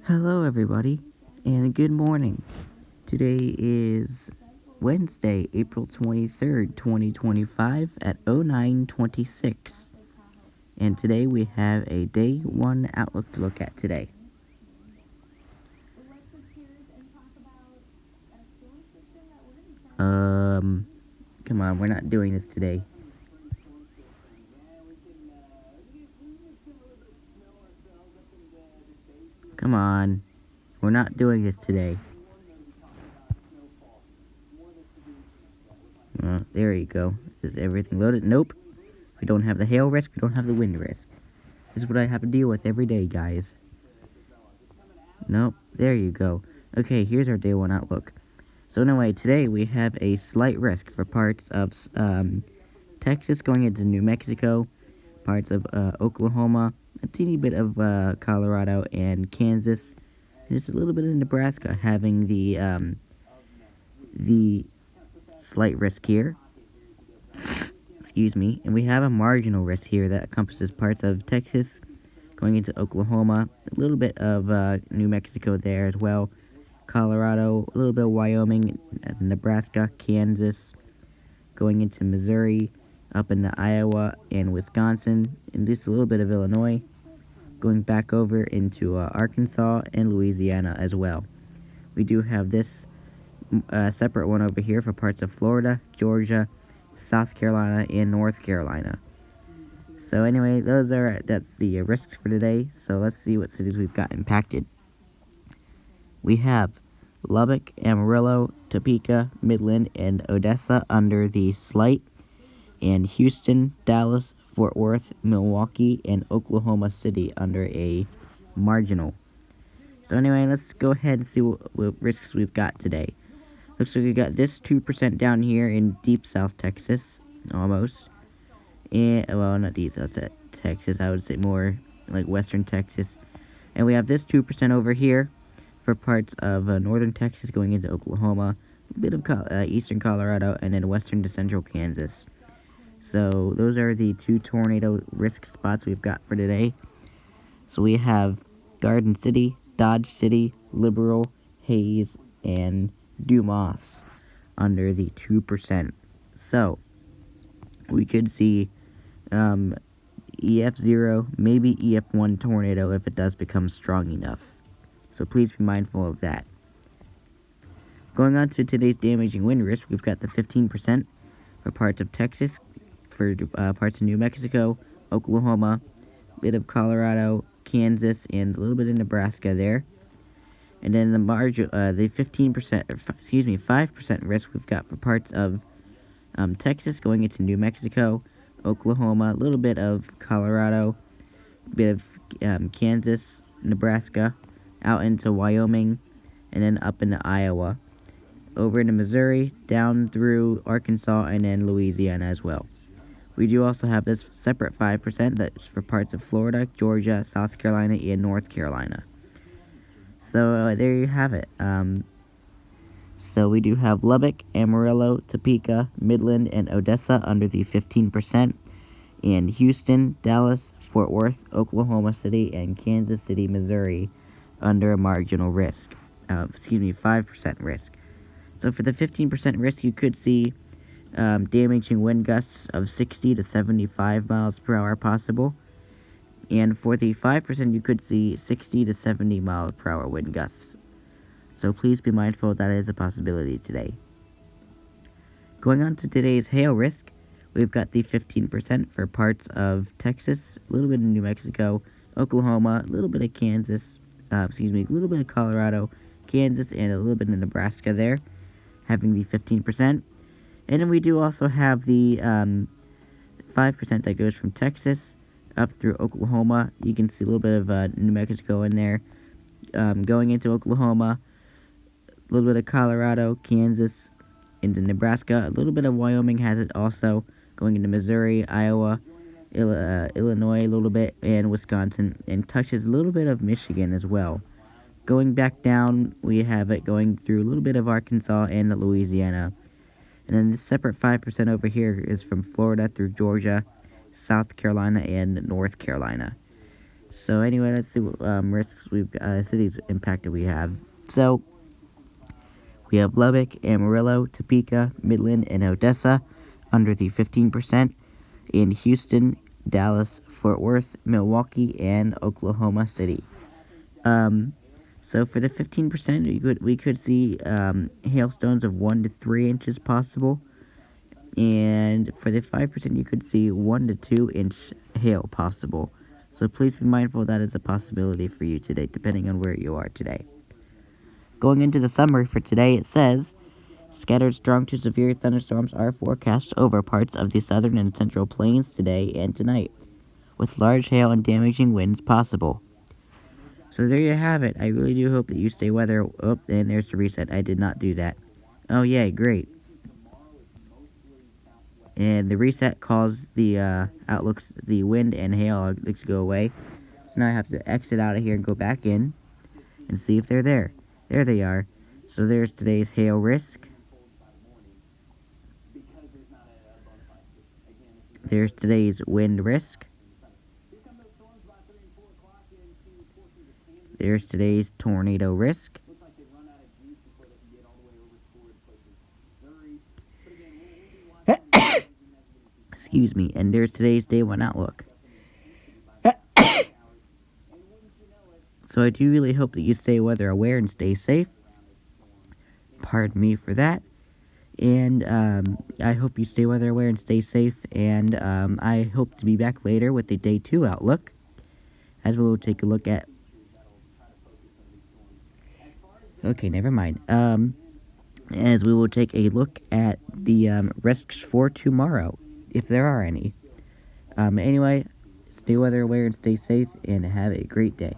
Hello, everybody, and good morning. Today is Wednesday, April 23rd, 2025, at 09:26. And today we have a day one outlook to look at today. Come on, we're not doing this today. Come on, we're not doing this today. There you go. Is everything loaded? Nope. We don't have the hail risk, we don't have the wind risk. This is what I have to deal with every day, guys. Nope, there you go. Okay, here's our day one outlook. So anyway, today we have a slight risk for parts of Texas going into New Mexico, parts of Oklahoma, a teeny bit of Colorado and Kansas, and just a little bit of Nebraska having the slight risk here. Excuse me. And we have a marginal risk here that encompasses parts of Texas going into Oklahoma, a little bit of New Mexico there as well, Colorado, a little bit of Wyoming, Nebraska, Kansas, going into Missouri, up into Iowa and Wisconsin, and just a little bit of Illinois, going back over into Arkansas and Louisiana as well. We do have this separate one over here for parts of Florida, Georgia, South Carolina, and North Carolina. So anyway, that's the risks for today. So let's see what cities we've got impacted. We have Lubbock, Amarillo, Topeka, Midland, and Odessa under the slight, and Houston, Dallas, Fort Worth, Milwaukee, and Oklahoma City under a marginal. So anyway, let's go ahead and see what risks we've got today. Looks like we got this 2% down here in deep South Texas, almost. And, well, not deep South Texas, I would say more like Western Texas. And we have this 2% over here for parts of northern Texas going into Oklahoma, a bit of eastern Colorado, and then western to central Kansas. So those are the two tornado risk spots we've got for today. So we have Garden City, Dodge City, Liberal, Hayes, and Dumas under the 2%. So we could see EF0, maybe EF1 tornado if it does become strong enough. So please be mindful of that. Going on to today's damaging wind risk, we've got the 15% for parts of Texas, for parts of New Mexico, Oklahoma, a bit of Colorado, Kansas, and a little bit of Nebraska there. And then the 5% risk we've got for parts of Texas going into New Mexico, Oklahoma, a little bit of Colorado, a bit of Kansas, Nebraska, out into Wyoming, and then up into Iowa, over into Missouri, down through Arkansas, and then Louisiana as well. We do also have this separate 5% that's for parts of Florida, Georgia, South Carolina, and North Carolina. So there you have it. So we do have Lubbock, Amarillo, Topeka, Midland, and Odessa under the 15%, and Houston, Dallas, Fort Worth, Oklahoma City, and Kansas City, Missouri under a marginal risk. 5% risk. So for the 15% risk, you could see damaging wind gusts of 60 to 75 miles per hour possible. And for the 5%, you could see 60 to 70 miles per hour wind gusts. So please be mindful that is a possibility today. Going on to today's hail risk, we've got the 15% for parts of Texas, a little bit of New Mexico, Oklahoma, a little bit of Kansas, a little bit of Colorado, Kansas, and a little bit of Nebraska there, having the 15%. And then we do also have the 5% that goes from Texas up through Oklahoma. You can see a little bit of New Mexico in there. Going into Oklahoma, a little bit of Colorado, Kansas, into Nebraska. A little bit of Wyoming has it also, going into Missouri, Iowa, Illinois a little bit, and Wisconsin, and touches a little bit of Michigan as well. Going back down, we have it going through a little bit of Arkansas and Louisiana. And then the separate 5% over here is from Florida through Georgia, South Carolina, and North Carolina. So anyway, let's see what risks we've cities impacted we have. So we have Lubbock, Amarillo, Topeka, Midland, and Odessa under the 15%. In Houston, Dallas, Fort Worth, Milwaukee, and Oklahoma City. So for the 15%, we could see hailstones of 1 to 3 inches possible, and for the 5%, you could see 1 to 2 inch hail possible. So please be mindful that is a possibility for you today, depending on where you are today. Going into the summary for today, it says, scattered strong to severe thunderstorms are forecast over parts of the southern and central plains today and tonight, with large hail and damaging winds possible. So there you have it. I really do hope that you stay weather. Oh, and there's the reset. I did not do that. Oh, yay, great. And the reset caused the outlooks, the wind and hail outlooks to go away. So now I have to exit out of here and go back in and see if they're there. There they are. So there's today's hail risk. There's today's wind risk. There's today's tornado risk. Excuse me. And there's today's day one outlook. So I do really hope that you stay weather aware and stay safe. Pardon me for that. And I hope you stay weather aware and stay safe. And I hope to be back later with the day 2 outlook, as we will take a look at. Okay, never mind. As we will take a look at the risks for tomorrow, if there are any. Anyway, stay weather aware and stay safe, and have a great day.